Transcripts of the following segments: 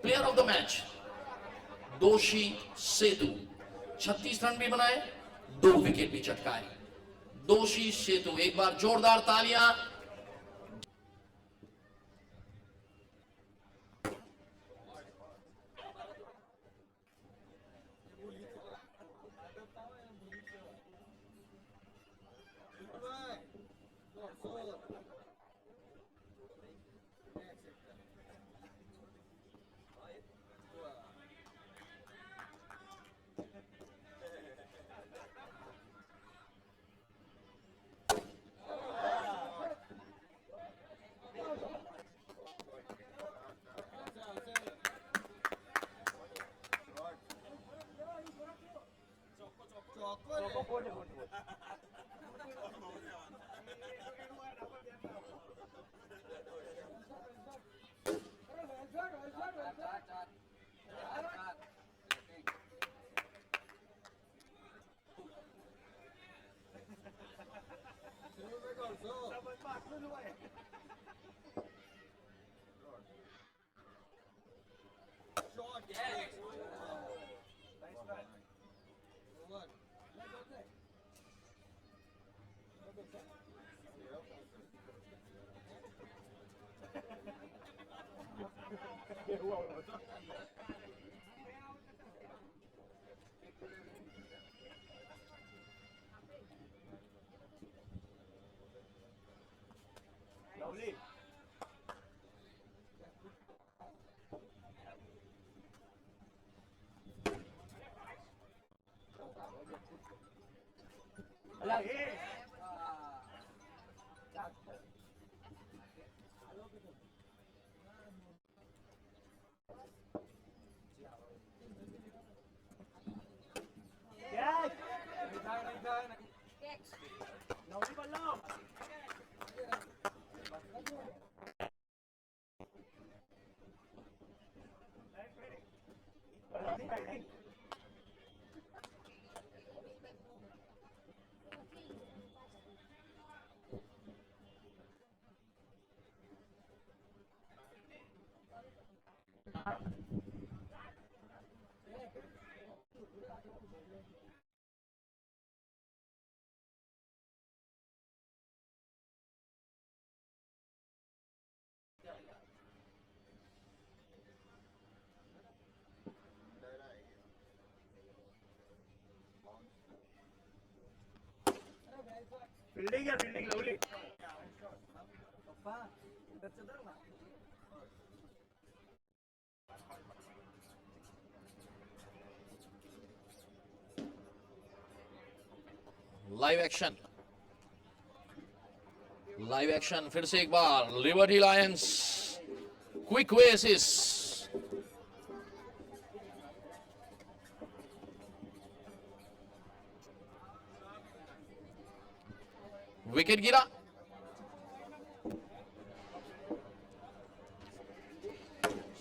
Player of the match दोषी सेतु 36 run भी बनाए, 2 विकेट भी चटकाए। दोषी सेतु, एक बार जोरदार तालियां। फील्डिंग है, फील्डिंग लवली। लाइव एक्शन फिर से एक बार। Liberty Lions quick way assist. Wicket गिरा।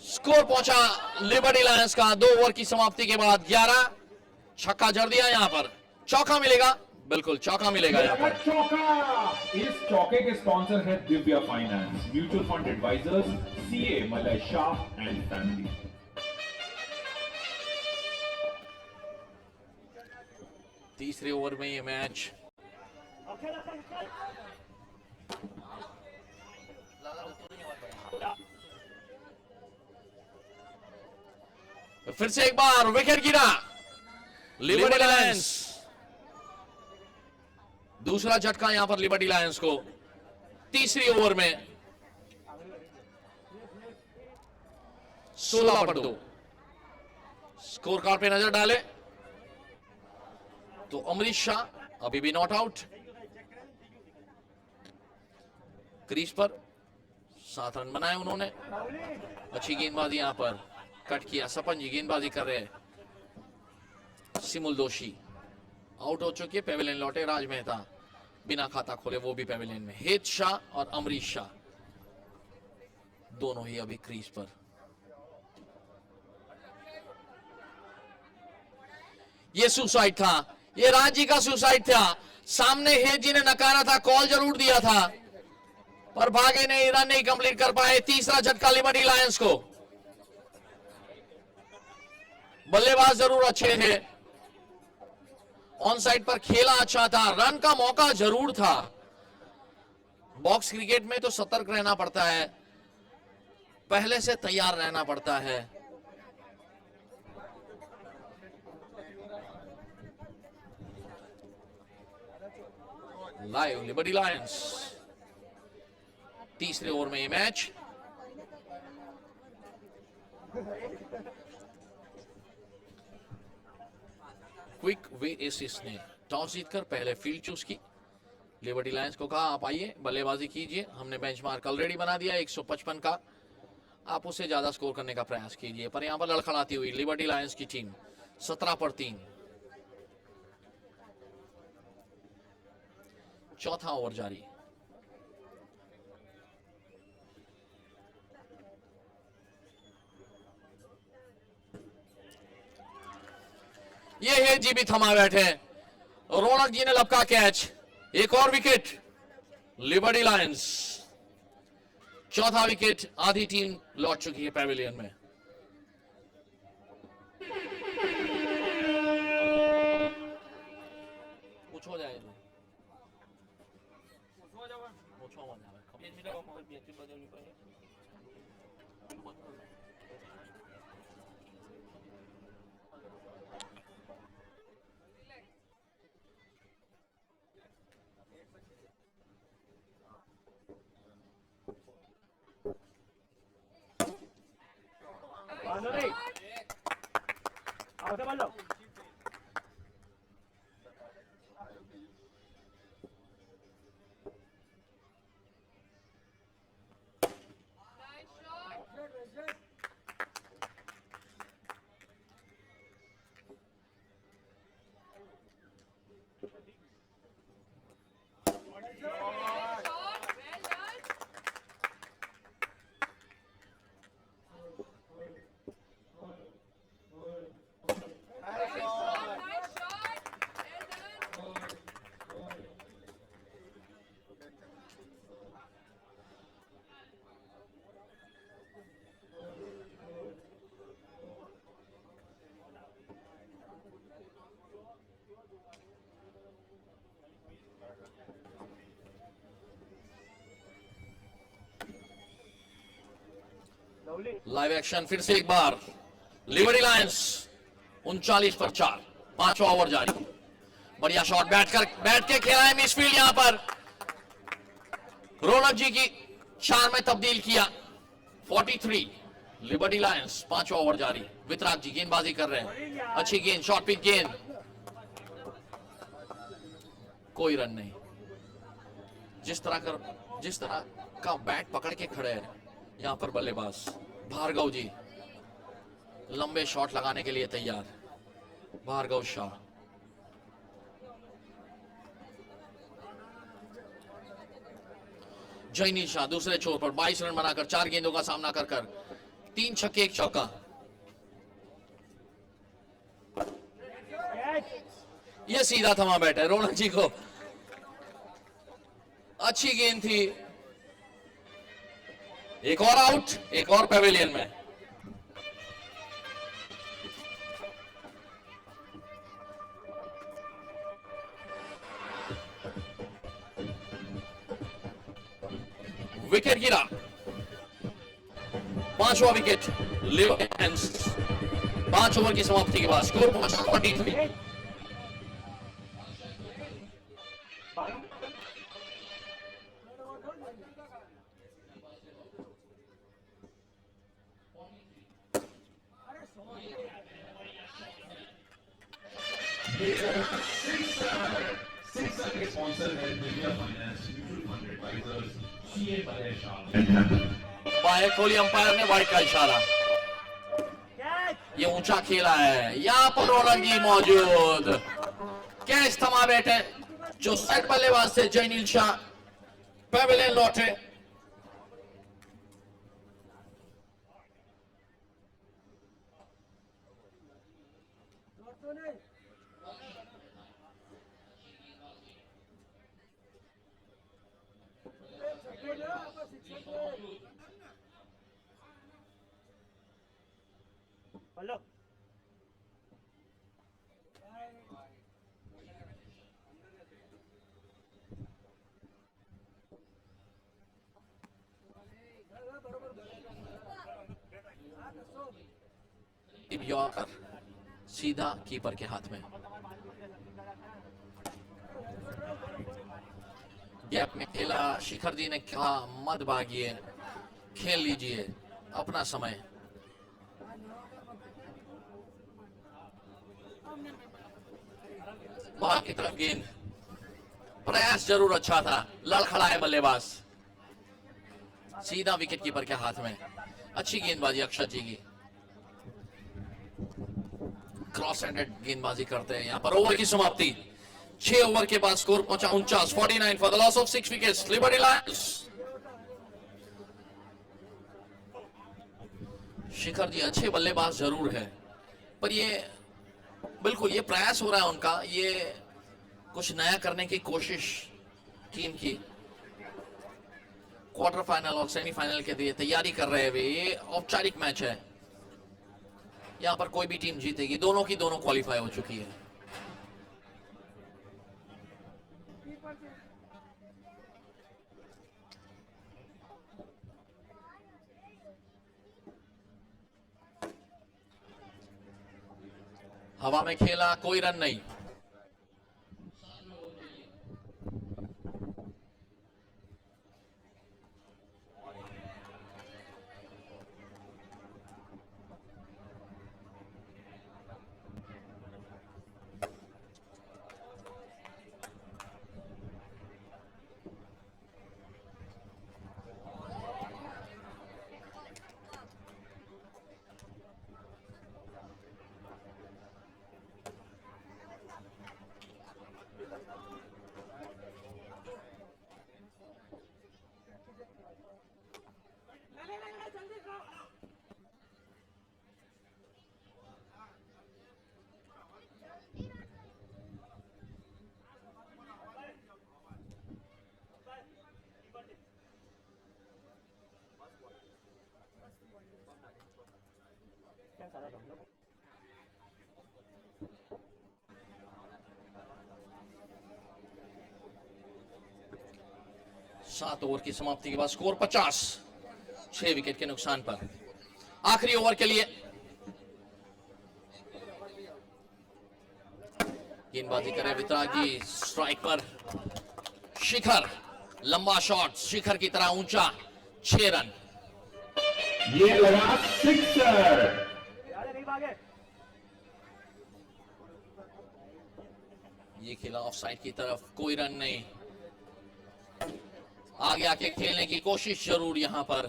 स्कोर पहुंचा लिबर्टी लायंस का 2 ओवर की समाप्ति के बाद 11। छक्का जड़ दिया, यहां पर चौका मिलेगा। बिल्कुल चौका मिलेगा यहाँ पर। चौका। इस चौके के स्पॉन्सर है Divya finance, mutual fund advisers, CA Malay Shah and family. तीसरे ओवर में ये मैच फिर से एक बार विकेट गिरा। लिबर्टी लायंस, दूसरा झटका यहां पर लिबर्टी लायंस को। तीसरी ओवर में 16/2 स्कोर कार्ड पे नजर डाले तो अमरीश शाह अभी भी नॉट आउट। क्रीज पर 7 रन बनाए उन्होंने। अच्छी गेंदबाजी यहां पर कट किया। सपन जी गेंदबाजी कर रहे हैं। सिमुल दोषी आउट हो चुके, पेविलियन लौटे। राज मेहता बिना खाता खोले, वो भी पेविलियन में। हेत शाह और अमरीश शाह दोनों ही अभी क्रीज पर। ये सुसाइड था, ये रांची का सुसाइड था। सामने हेत जी ने नकारा था, कॉल जरूर दिया था, पर भागे नहीं, रन नहीं कंप्लीट कर पाए। तीसरा झटका लिबर्टी लायंस को। बल्लेबाज जरूर अच्छे थे, ऑन साइड पर खेला अच्छा था, रन का मौका जरूर था। बॉक्स क्रिकेट में तो सतर्क रहना पड़ता है, पहले से तैयार रहना पड़ता है। लाइव लिबर्टी लायंस तीसरे ओवर में ये मैच। क्विक वे एसिस ने टॉस जीतकर पहले फील्ड चूज की। लिबर्टी लायंस को कहा आप आइए बल्लेबाजी कीजिए, हमने बेंचमार्क ऑलरेडी बना दिया 155 का, आप उससे ज्यादा स्कोर करने का प्रयास कीजिए। पर यहां पर लड़खड़ाती हुई लिबर्टी लायंस की टीम 17 पर 3। चौथा ओवर जारी। ये है जी भी थमा बैठे, रौनक जी ने लपका कैच, एक और विकेट लिबर्टी लायंस। चौथा विकेट, आधी टीम लौट चुकी है पैविलियन में। कुछ हो जाए बांधो नहीं, आओ से बांध लो। लाइव एक्शन फिर से एक बार। लिबर्टी लायंस 39 पर 4, पांचवा ओवर जारी। बढ़िया शॉट बैठ के खेला है मिसफील्ड, यहां पर रौनक जी की 4 में तब्दील किया। 43 लिबर्टी लायंस, पांचवा ओवर जारी। वितराग जी गेंदबाजी कर रहे हैं, अच्छी गेंद, शॉर्ट पिच गेंद, कोई रन नहीं। जिस तरह का बैट पकड़ के खड़े हैं यहां पर बल्लेबाज भार्गव जी, लंबे शॉट लगाने के लिए तैयार। भार्गव शाह, जयनील शाह दूसरे छोर पर 22 रन बनाकर 4 गेंदों का सामना कर 3 छक्के 1 चौका। ये सीधा थमा बैठा है रौनक जी को, अच्छी गेंद थी। एक और आउट, एक और पैविलियन में। विकेट गिरा, पांचवा विकेट लिबर्टी लायंस। 5 ओवर की समाप्ति के बाद स्कोर पहुंचा 43। बाहर खोली अंपायर ने, वाइड का इशारा। ये ऊंचा खेला है, यहां पर रौनक जी मौजूद, कैच थमा बैठे। जो सेट बल्लेबाज थे जयनील शाह, पैविलियन लौटे। हेलो यॉर्कर सीधा कीपर के हाथ में। गैप में खेला, शिखर जी ने कहा मत भागिए, खेल लीजिए अपना समय। बाहर की तरफ गेंद, प्रयास जरूर अच्छा था, लड़खड़ाए बल्लेबाज, सीधा विकेट कीपर के हाथ में। अच्छी गेंदबाजी अक्षत जी की, क्रॉस हैंडेड गेंदबाजी करते हैं यहाँ पर। ओवर की समाप्ति, 6 ओवर के बाद स्कोर पहुंचा 49, 49 for the loss of 6 wickets, Liberty Lions. Shikhar ji अच्छे बल्लेबाज जरूर है, पर ये बिल्कुल ये प्रयास हो रहा है उनका, ये कुछ नया करने की कोशिश टीम की। क्वार्टर फाइनल और सेमीफाइनल के लिए तैयारी कर रहे हैं। ये औपचारिक मैच है, यहां पर कोई भी टीम जीतेगी, दोनों की दोनों क्वालिफाई हो चुकी है। हवा में खेला, कोई रन नहीं। सात ओवर की समाप्ति के बाद स्कोर 50, 6 विकेट के नुकसान पर। आखिरी ओवर के लिए गेंदबाजी करे वितराग जी, स्ट्राइक पर शिखर, लंबा शॉट शिखर की तरह ऊंचा, 6 रन। ये लगा सिक्सर। ये खेला ऑफ साइड की तरफ, कोई रन नहीं। आगे आके खेलने की कोशिश जरूर यहां पर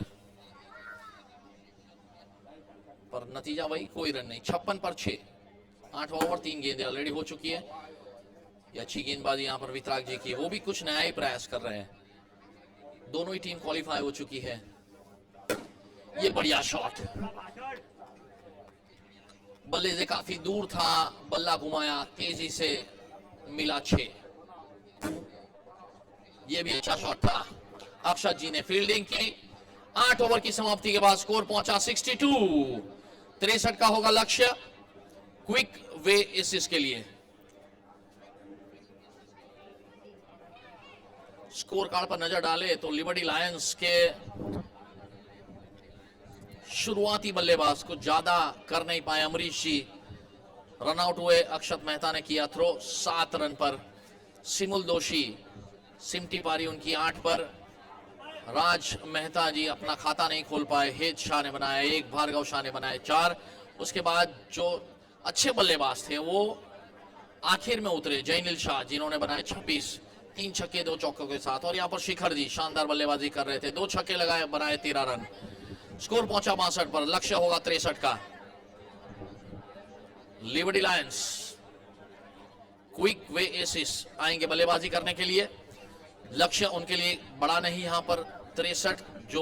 नतीजा वही, कोई रन नहीं। 56 पर 6, 8 ओवर 3 गेंदें ऑलरेडी हो चुकी है। ये अच्छी गेंदबाजी यहां पर वितराग जी की, वो भी कुछ नया ही प्रयास कर रहे हैं। दोनों ही टीम क्वालिफाई हो चुकी है। ये बढ़िया शॉट, बल्ले से काफी दूर था, बल्ला घुमाया, तेजी से मिला 6। ये भी अच्छा शॉट था। अक्षत जी ने फील्डिंग की। 8 ओवर की समाप्ति के बाद स्कोर पहुंचा 62, 63 का होगा लक्ष्य क्विक वे एसिस के लिए। स्कोर कार्ड पर नजर डाले तो लिबर्टी लायंस के शुरुआती बल्लेबाज कुछ ज्यादा कर नहीं पाए। अमरीश जी रनआउट हुए, अक्षत मेहता ने किया थ्रो 7 रन पर। सिमुल दोषी सिमटी पारी उनकी 8 पर। राज मेहता जी अपना खाता नहीं खोल पाए। हेज शाह ने बनाया 1, भार्गव शाह ने बनाए 4। उसके बाद जो अच्छे बल्लेबाज थे वो आखिर में उतरे, जैनिल शाह जिन्होंने बनाए 26, 3 छक्के 2 चौकों के साथ। और यहाँ पर शिखर जी शानदार बल्लेबाजी कर रहे थे, 2 छक्के लगाए, बनाए 13 रन। स्कोर पहुंचा 62 पर, लक्ष्य होगा 63 का। लिबर्टी लायंस क्विक वे एसिस आएंगे बल्लेबाजी करने के लिए। लक्ष्य उनके लिए बड़ा नहीं यहां पर 63, जो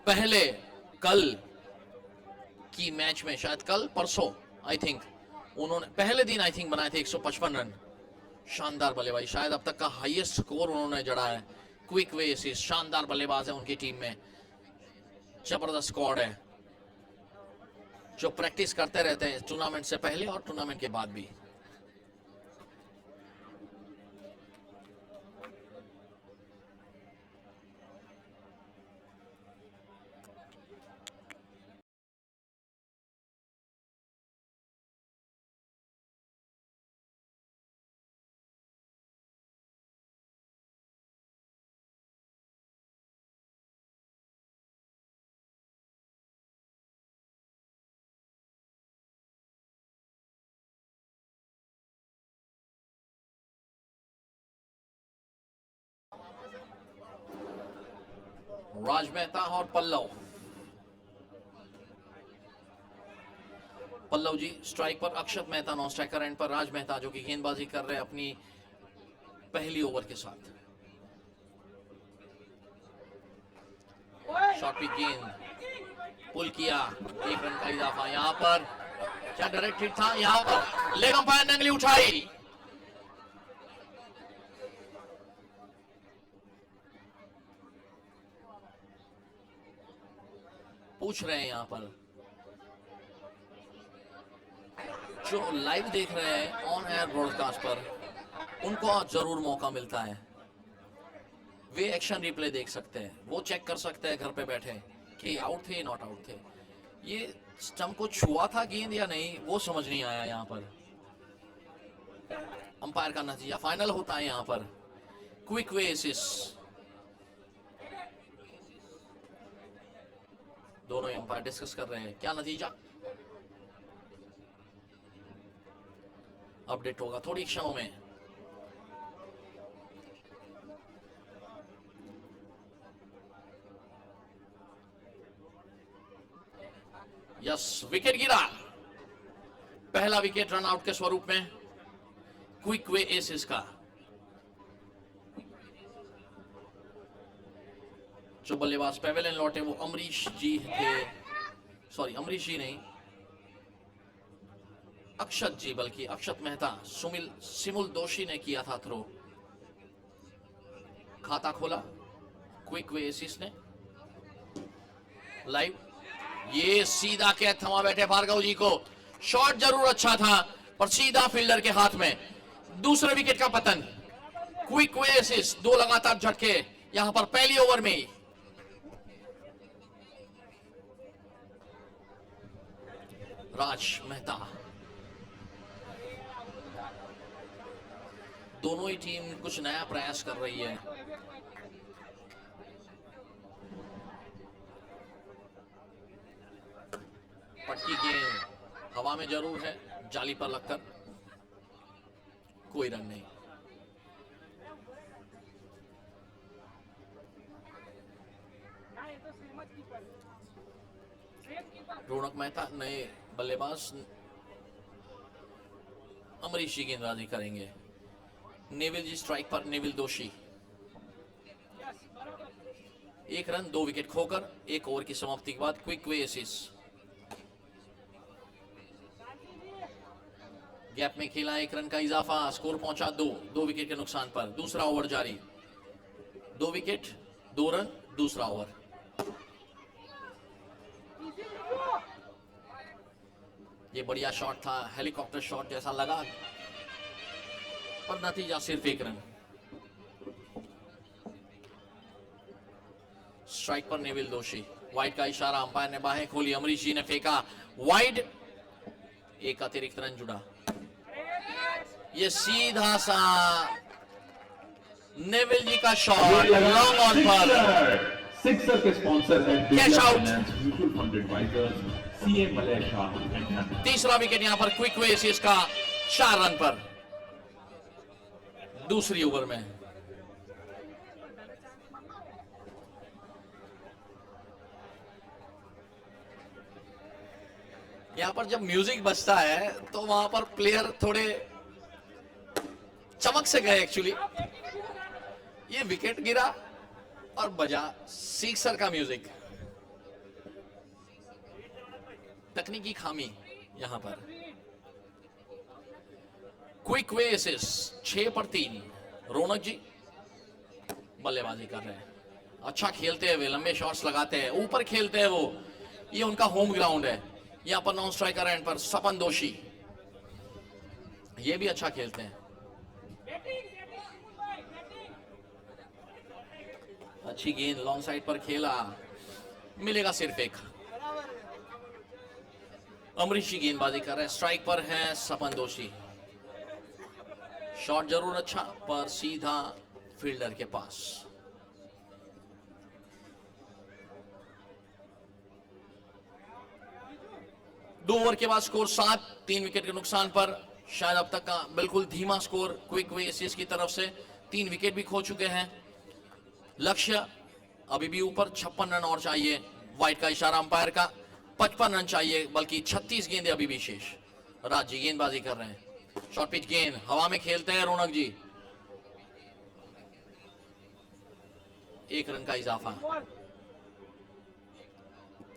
पहले कल की मैच में, शायद कल परसों आई थिंक, उन्होंने पहले दिन आई थिंक बनाए थे 155 रन। शानदार बल्लेबाजी, शायद अब तक का हाईएस्ट स्कोर उन्होंने जड़ा है। क्विक वे एसिस, शानदार बल्लेबाज है उनकी टीम में, जबरदस्त स्क्वाड है जो प्रैक्टिस करते रहते हैं टूर्नामेंट से पहले और टूर्नामेंट के बाद भी। राज मेहता और पल्लव। पल्लव जी स्ट्राइक पर, अक्षत मेहता नॉन स्ट्राइकर एंड पर, राज मेहता जो कि गेंदबाजी कर रहे हैं अपनी पहली ओवर के साथ। शॉट पे गेंद पुल किया, 1 रन का इजाफा। यहां पर क्या डायरेक्ट हिट था, यहां पर लेग अंपायर ने अंगली उठाई। पूछ रहे हैं यहां पर जो लाइव देख रहे हैं ऑन एयर ब्रॉडकास्ट पर, उनको जरूर मौका मिलता है, वे एक्शन रिप्ले देख सकते हैं, वो चेक कर सकते हैं घर पे बैठे कि आउट थे नॉट आउट थे, ये स्टंप को छुआ था गेंद या नहीं, वो समझ नहीं आया। यहां पर अंपायर का नतीजा फाइनल होता है। यहां पर क्विक वे एसिस, दोनों अंपायर डिस्कस कर रहे हैं क्या नतीजा, अपडेट होगा थोड़ी क्षणों में। यस, विकेट गिरा, पहला विकेट रन आउट के स्वरूप में क्विक वे एसिस का। जो बल्लेबाज पेवेलियन लौटे वो अमरीश जी थे, सॉरी अमरीश जी नहीं, अक्षत जी, बल्कि अक्षत मेहता, सिमुल दोषी ने किया था थ्रो। खाता खोला क्विक वे एसिस ने लाइव, ये सीधा कैच थमा बैठे भार्गव जी को। शॉट जरूर अच्छा था पर सीधा फील्डर के हाथ में। दूसरे विकेट का पतन, क्विक वे एसिस, 2 लगातार झटके यहां पर पहली ओवर में ही। राज मेहता, दोनों ही टीम कुछ नया प्रयास कर रही है। पटकी गेंद हवा में जरूर है, जाली पर लगकर कोई रन नहीं। रौनक मेहता नए बल्लेबाज, अमरीश जी गेंदबाजी करेंगे। नेविल जी स्ट्राइक पर, नेविल दोषी। 1 रन 2 विकेट खोकर 1 ओवर की समाप्ति के बाद क्विक वे एसिस गैप में खेला, 1 रन का इजाफा, स्कोर पहुंचा 2 विकेट के नुकसान पर। दूसरा ओवर जारी, 2 विकेट 2 रन, दूसरा ओवर। ये बढ़िया शॉट था, हेलीकॉप्टर शॉट जैसा लगा पर नतीजा सिर्फ 1 रन। स्ट्राइक पर नेविल दोषी, वाइड का इशारा, अंपायर ने बाहें खोली, अमरीश जी ने फेंका वाइड, 1 अतिरिक्त रन जुड़ा। ये सीधा सा नेविल जी का शॉट लॉन्ग ऑन पर, सिक्सर के स्पॉन्सर है catch out. Mutual fund advisers CA Malay Shah. तीसरा विकेट यहां पर क्विक वे एसिस का 4 रन पर दूसरी ओवर में। यहां पर जब म्यूजिक बजता है तो वहां पर प्लेयर थोड़े चमक से गए एक्चुअली। ये विकेट गिरा और बजा सिक्सर का म्यूजिक, तकनीकी खामी यहां पर। क्विक वे एसिस 6 पर 3, रौनक जी बल्लेबाजी कर रहे हैं, अच्छा खेलते हैं वे, लंबे शॉट्स लगाते हैं, ऊपर खेलते हैं वो, ये उनका होम ग्राउंड है। यहां पर नॉन स्ट्राइकर एंड पर सपन दोषी, ये भी अच्छा खेलते हैं। अच्छी गेंद लॉन्ग साइड पर खेला, मिलेगा सिर्फ 1। अमरीश जी गेंदबाजी कर रहे हैं, स्ट्राइक पर है सपन दोषी। शॉट जरूर अच्छा पर सीधा फील्डर के पास। दो ओवर के बाद स्कोर 7, 3 विकेट के नुकसान पर। शायद अब तक का बिल्कुल धीमा स्कोर क्विक वे एसिस की तरफ से, 3 विकेट भी खो चुके हैं। लक्ष्य अभी भी ऊपर 56 रन और चाहिए, वाइट का इशारा अंपायर का। 55 रन चाहिए, बल्कि 36 गेंदें अभी भी शेष। राज जी गेंदबाजी कर रहे हैं, शॉर्ट पिच गेंद हवा में खेलते हैं रौनक जी, 1 रन का इजाफा।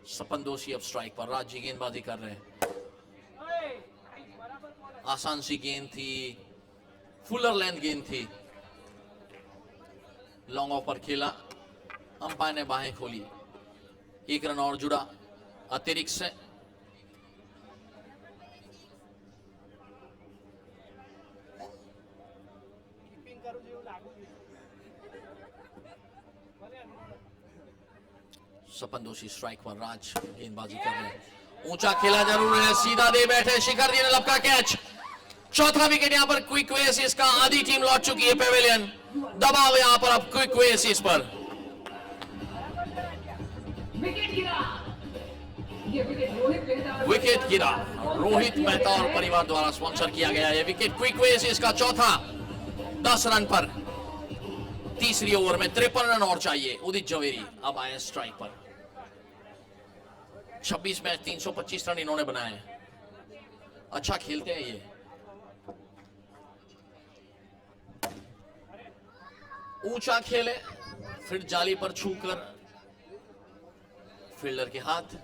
सपन दोषी अब स्ट्राइक पर, राज जी गेंदबाजी कर रहे हैं। आसान सी गेंद थी, फुलर लेंथ गेंद थी, लॉन्ग ऑफ पर खेला, अंपायर ने बाहें खोली, 1 रन और जुड़ा अतिरिक्त से। सपन दोषी स्ट्राइक पर, राज गेंदबाजी कर रहे हैं, ऊंचा खेला जरूर है, सीधा दे बैठे शिखर जी ने लपका कैच। चौथा विकेट यहां पर क्विक वे एसिस का, आधी टीम लौट चुकी है पेविलियन, दबाव यहां पर अब क्विक वे एसिस पर। विकेट गिरा, रोहित मेहता और परिवार द्वारा स्पॉन्सर किया गया है विकेट क्विक वे एसिस का, चौथा 10 रन पर। तीसरी ओवर में 53 रन और चाहिए, उदित जवेरी अब आए स्ट्राइक पर। 26 मैच 325 रन इन्होंने बनाए, अच्छा खेलते हैं ये। ऊंचा खेले, फिर जाली पर छूकर फील्डर के हाथ,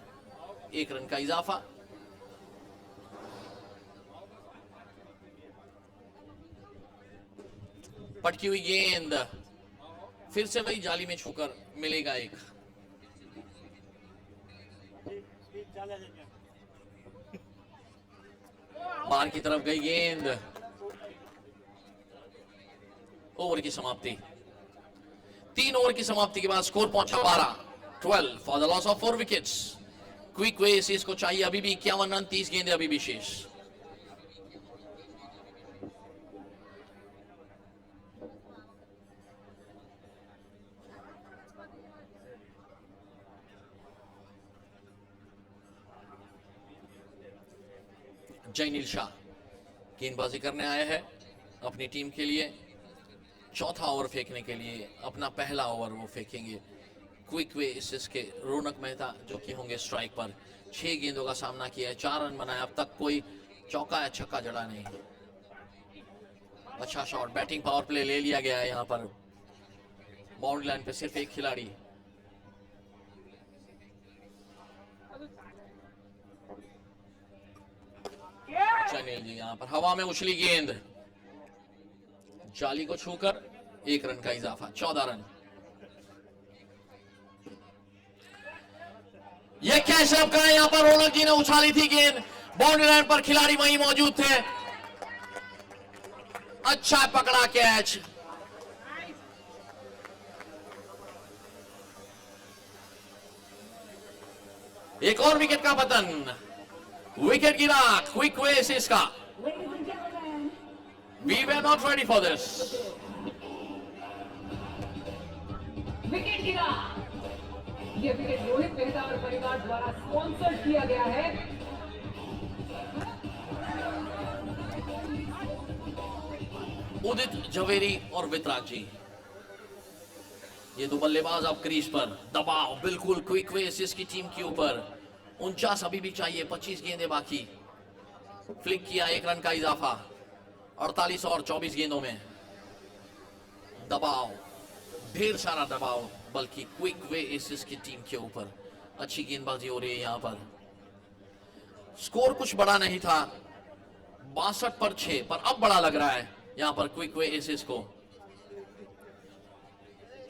1 रन का इजाफा। पटकी हुई गेंद, फिर से वही जाली में छूकर मिलेगा 1। बाहर की तरफ गई गेंद, ओवर की समाप्ति। 3 ओवर की समाप्ति के बाद स्कोर पहुंचा 12 for the loss of 4 wickets. Quick way assist को चाहिए अभी भी 51 रन, 30 गेंदें अभी भी शेष। जयनील शाह गेंदबाजी करने आए हैं अपनी टीम के लिए, चौथा ओवर फेंकने के लिए, अपना पहला ओवर वो फेंकेंगे। क्विक वे एसिस के रौनक मेहता जो कि होंगे स्ट्राइक पर। 6 गेंदों का सामना किया है, 4 रन बनाया, अब तक कोई चौका या छक्का जड़ा नहीं। अच्छा शॉट, बैटिंग पावर प्ले ले लिया गया है यहाँ पर। बाउंड्री लाइन पे सिर्फ एक खिलाड़ी। चनिल जी यहाँ पर हवा में उछली गेंद, जाली को छूकर 1 रन का इजाफा, 14 रन। यह कैच अप का यहाँ पर रौनक जी ने उछाली थी गेंद, बाउंड्री लाइन पर खिलाड़ी वहीं मौजूद थे, अच्छा पकड़ा कैच। एक और विकेट का पतन, विकेट गिरा क्विक वे एसिस का। We were not ready for this. Wicket गिरा, ये विकेट रोहित मेहता और परिवार द्वारा स्पॉन्सर किया गया है। उदित जवेरी और वितराग जी, ये दो बल्लेबाज अब क्रीज पर, दबाव बिल्कुल क्विक वे एसिस की टीम के ऊपर। 49 अभी भी चाहिए, 25 गेंदें बाकी। फ्लिक किया, 1 रन का इजाफा, 48 और 24 गेंदों में। दबाव, ढेर सारा दबाव, बल्कि क्विक वे एसिस की टीम के ऊपर। अच्छी गेंदबाजी हो रही है यहां पर। स्कोर कुछ बड़ा नहीं था, 62 पर 6, पर अब बड़ा लग रहा है यहां पर क्विक वे एसिस को।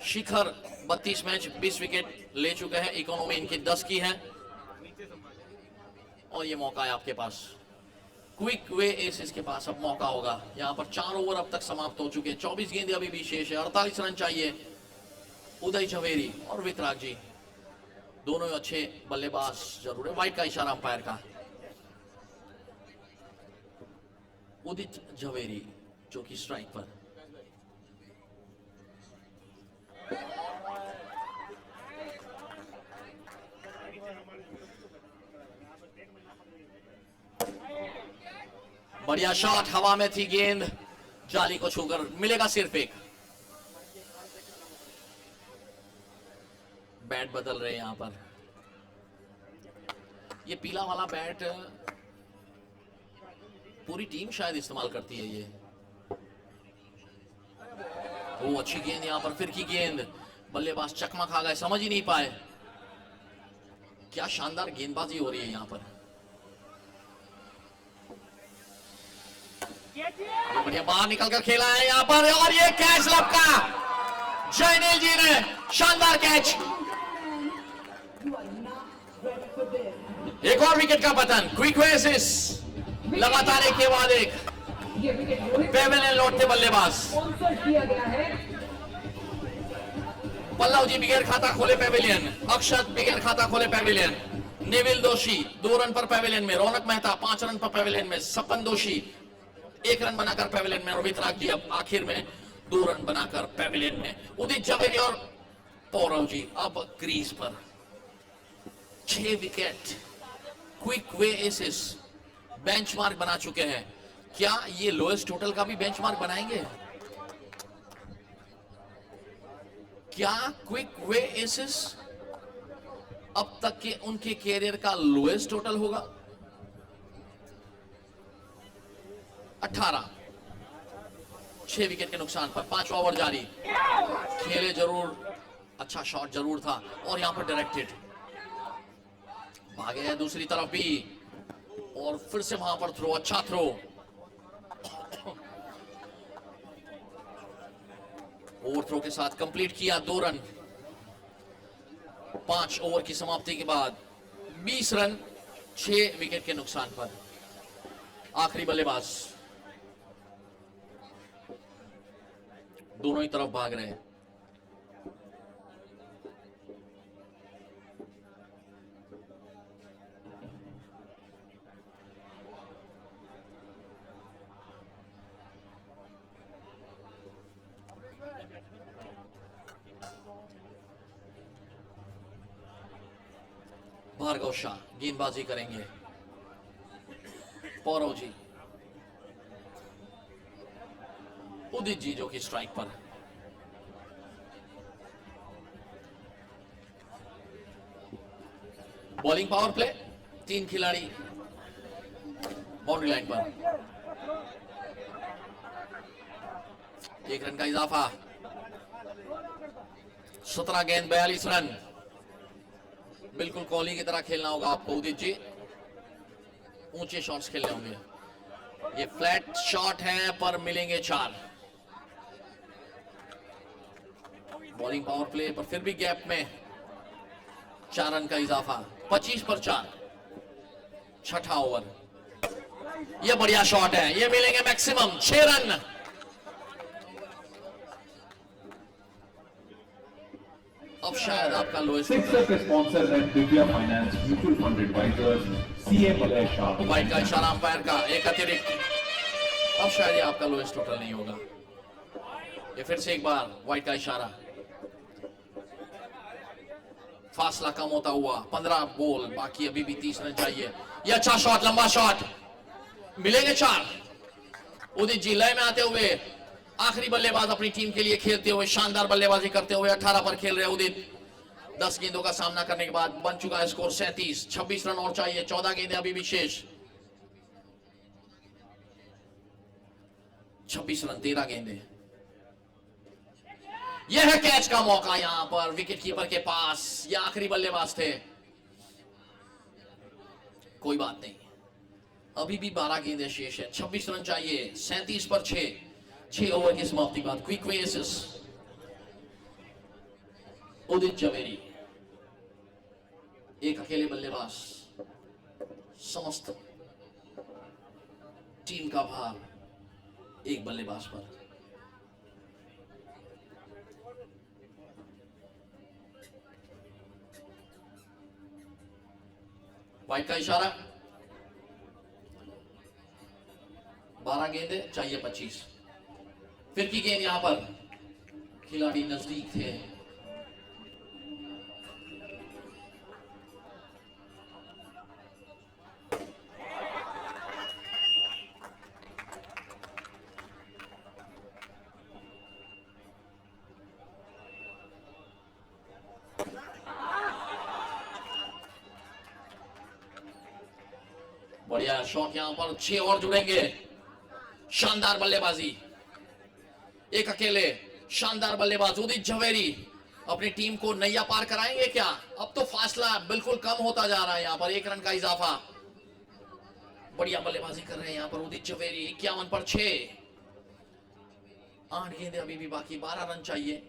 शिखर 32 मैच 20 विकेट ले चुके हैं, इकोनॉमी इनकी 10 की है, और ये मौका है आपके पास। क्विक वे एसिस के पास अब मौका होगा। यहां पर 4 ओवर अब तक समाप्त हो चुके हैं, 24 गेंदें अभी भी शेष है, 48 रन चाहिए। उदय झवेरी और वितराग जी दोनों अच्छे बल्लेबाज जरूर है। वाइट का इशारा अंपायर का। उदित झवेरी जो कि स्ट्राइक पर। बढ़िया शॉट, हवा में थी गेंद, जाली को छूकर मिलेगा सिर्फ 1। बदल रहे हैं यहां पर। ये पीला वाला बैट पूरी टीम शायद इस्तेमाल करती है ये। वो अच्छी गेंद यहां पर, फिर की गेंद, बल्लेबाज चकमा खा गए, समझ ही नहीं पाए। क्या शानदार गेंदबाजी हो रही है यहां पर। ये बढ़िया बाहर निकलकर खेला है यहां पर, और ये कैच लपका। जयनील जी ने शानदार कैच। एक और विकेट का पतन। क्विक वेसिस, लगातार एक के बाद एक। ये विकेट रोहित पेवेलियन लौटते बल्लेबाज। स्पॉन्सर किया गया है। पल्लव जी बिगैर खाता खोले पेवेलियन। अक्षत बिगैर खाता खोले पेवेलियन। नेविल दोषी 2 रन पर पेवेलियन में। रौनक मेहता 5 रन पर पेवेलियन में। सपन दोषी 1 रन बनाकर पेवेलियन में। रोहित राग अब आखिर में 2 रन बनाकर पेवेलियन में। उदित जवेरी और पौरव जी अब क्रीज पर। 6 विकेट, क्विक वे एसिस बेंचमार्क बना चुके हैं। क्या ये लोएस्ट टोटल का भी बेंचमार्क बनाएंगे? क्या क्विक वे एसिस अब तक के उनके कैरियर का लोएस्ट टोटल होगा? 18, 6 विकेट के नुकसान पर 5वां ओवर जारी। खेले जरूर, अच्छा शॉट जरूर था, और यहां पर डायरेक्टेड भागे हैं दूसरी तरफ भी, और फिर से वहां पर थ्रो, अच्छा थ्रो। ओवर थ्रो के साथ कंप्लीट किया 2 रन। 5 ओवर की समाप्ति के बाद 20 रन 6 विकेट के नुकसान पर। आखिरी बल्लेबाज, दोनों ही तरफ भाग रहे हैं। भार्गव शाह गेंदबाजी करेंगे। पौरव जी, उदित जी जो कि स्ट्राइक पर। बॉलिंग पावर प्ले, 3 खिलाड़ी बाउंड्री लाइन पर। 1 रन का इजाफा। 17 गेंद 42 रन। बिल्कुल कोहली की तरह खेलना होगा आपको उदित जी। ऊंचे शॉट्स खेलने होंगे। ये फ्लैट शॉट है पर मिलेंगे 4। बॉलिंग पावर प्ले पर फिर भी गैप में 4 रन का इजाफा। 25 पर 4, 6ठा ओवर। ये बढ़िया शॉट है, ये मिलेंगे मैक्सिमम 6 रन। अब शायद आपका लोएस्ट। Sixer के स्पॉन्सर है Divya finance mutual fund advisers CA Malay Shah. Wide का इशारा अंपायर का, एक अतिरिक्त। अब शायद ये आपका लोएस्ट टोटल नहीं होगा। ये फिर से एक बार वाइड का इशारा। फासला कम होता हुआ। 15 बॉल बाकी, अभी भी 30 रन चाहिए। ये अच्छा शॉट, लंबा शॉट, मिलेंगे 4। उदित जी लय में आते हुए, आखिरी बल्लेबाज अपनी टीम के लिए खेलते हुए, शानदार बल्लेबाजी करते हुए 18 पर खेल रहे उदित। 10 गेंदों का सामना करने के बाद बन चुका है स्कोर 37। 26 रन और चाहिए। 14 गेंदें अभी भी शेष। 26 रन 13 गेंदें। यह है कैच का मौका यहां पर विकेट कीपर के पास। यह आखिरी बल्लेबाज थे। कोई बात नहीं, अभी भी 12 गेंदें शेष है। 26 रन चाहिए। 37 पर 6 ओवर की समाप्ति के बाद क्विक वे एसिस उदित जवेरी। एक अकेले बल्लेबाज, समस्त टीम का भार एक बल्लेबाज पर। वाइड का इशारा। 12 गेंदे चाहिए 25। फिर की गेंद यहां पर, खिलाड़ी नजदीक थे। बढ़िया शॉट, यहां पर 6 और जुड़ेंगे। शानदार बल्लेबाजी, एक अकेले शानदार बल्लेबाज उदित झवेरी अपनी टीम को नैया पार कराएंगे क्या? अब तो फासला बिल्कुल कम होता जा रहा है, यहां पर 1 रन का इजाफा। बढ़िया बल्लेबाजी कर रहे हैं यहां पर उदित झवेरी। 51 पर 6, 8 गेंदें अभी भी बाकी, 12 रन चाहिए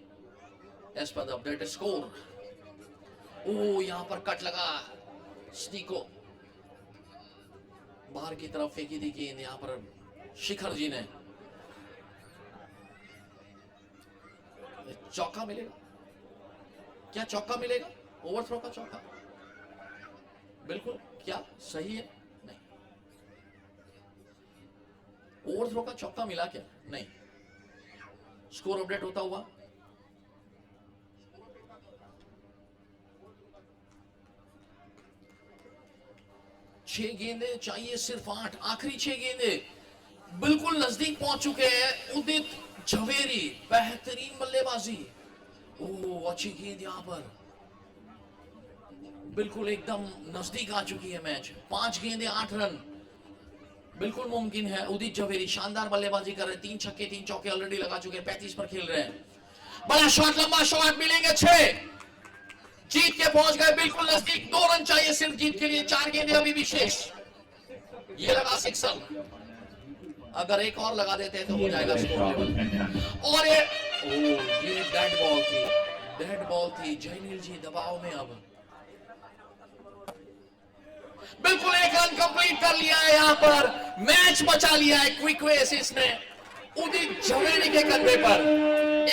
as per the updated score. ओ यहां पर कट लगा, स्नीको बाहर की तरफ फेंकी थी गेंद यहां पर शिखर जी ने। चौका मिलेगा क्या? चौका मिलेगा? ओवरथ्रो का चौका बिल्कुल क्या सही है? नहीं, ओवरथ्रो का चौका मिला क्या? नहीं। स्कोर अपडेट होता हुआ छह गेंदे चाहिए, सिर्फ 8, आखिरी 6 गेंदे बिल्कुल नजदीक पहुंच चुके हैं। उदित झवेरी बेहतरीन बल्लेबाजी। ओह अच्छी गेंद यहां पर, बिल्कुल एकदम नजदीक आ चुकी है मैच। 5 गेंदे 8 रन बिल्कुल मुमकिन है। उदित झवेरी शानदार बल्लेबाजी कर रहे हैं, 3 छक्के 3 चौके ऑलरेडी लगा चुके हैं, 35 पर खेल रहे हैं। बड़ा शॉट, लंबा शॉट, मिलेंगे 6, जीत के पहुंच गए बिल्कुल नजदीक। 2 रन चाहिए सिर्फ जीत के लिए, 4 गेंदे अभी भी शेष। ये लगा 6 रन, अगर एक और लगा देते हैं तो हो जाएगा स्कोर लेवल। और ये डेड बॉल थी। जयनील जी दबाव में, अब बिल्कुल 1 रन कंप्लीट कर लिया है यहां पर, मैच बचा लिया है क्विक वे असिस्ट ने उदित झवेरी के कंधे पर।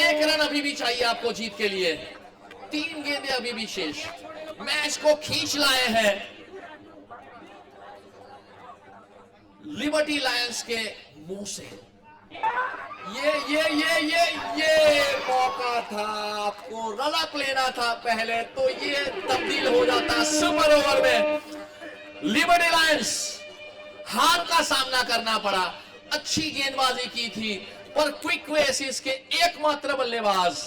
1 रन अभी भी चाहिए आपको जीत के लिए, 3 गेंदे अभी भी शेष। मैच को खींच लाए हैं लिबर्टी लायंस के मुंह से। ये मौका था, आपको रनअप लेना था पहले तो ये तब्दील हो जाता सुपर ओवर में। लिबर्टी लायंस हार का सामना करना पड़ा, अच्छी गेंदबाजी की थी पर क्विक वे असिस्ट के एकमात्र बल्लेबाज